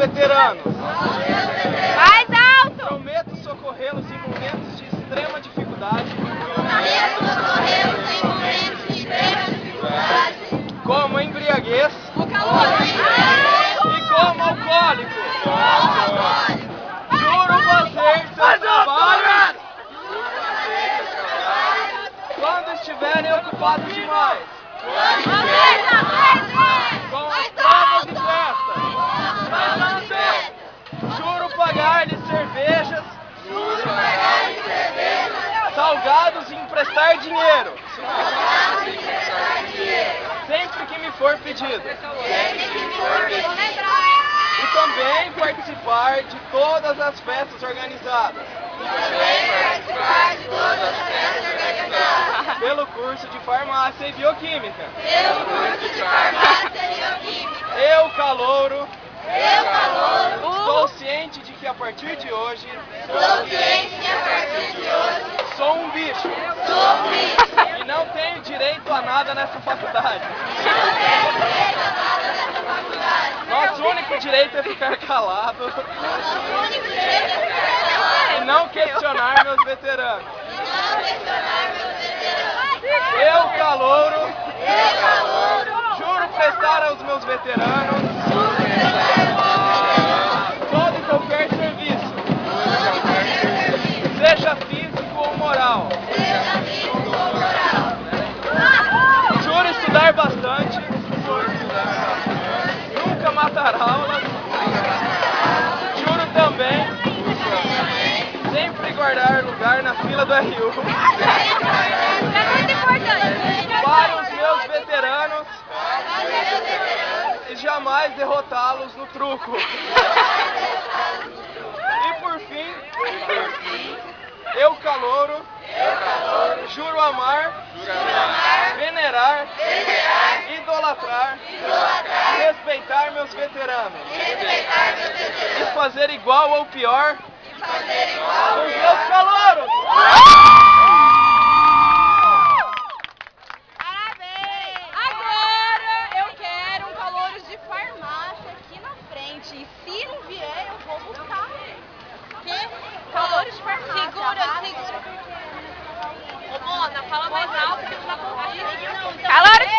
veteranos. Mais alto! Prometo socorrê-los em momentos de extrema dificuldade. Como embriaguez. E como alcoólico. Juro fazer seus trabalhos quando estiverem ocupados demais. Com as provas e festas. Juro pagar-lhes cervejas, salgados e emprestar dinheiro. Sempre que me for pedido. E também participar de todas as festas organizadas. Pelo curso de farmácia e bioquímica. Eu, calouro, estou ciente de que a partir de hoje sou um bicho. E não tenho direito a nada nessa faculdade. Nosso único direito é ficar calado e não questionar meus veteranos. Eu, calouro, juro prestar aos meus veteranos todo e qualquer serviço, seja físico ou moral. Juro estudar bastante, nunca matar aulas. Juro também sempre guardar lugar na fila do RU. É muito importante. Para os meus veteranos e jamais derrotá-los no truco. E por fim, eu, calouro, juro amar, venerar, idolatrar, respeitar meus veteranos. E fazer igual ou pior com os meus calouros. Parabéns! Agora eu quero um calouros de farmácia aqui na frente. E se não vier, eu vou buscar. Que? Calouros de farmácia. Segura. Ô, Mona, fala mais alto que não dá pra ouvir. Calouros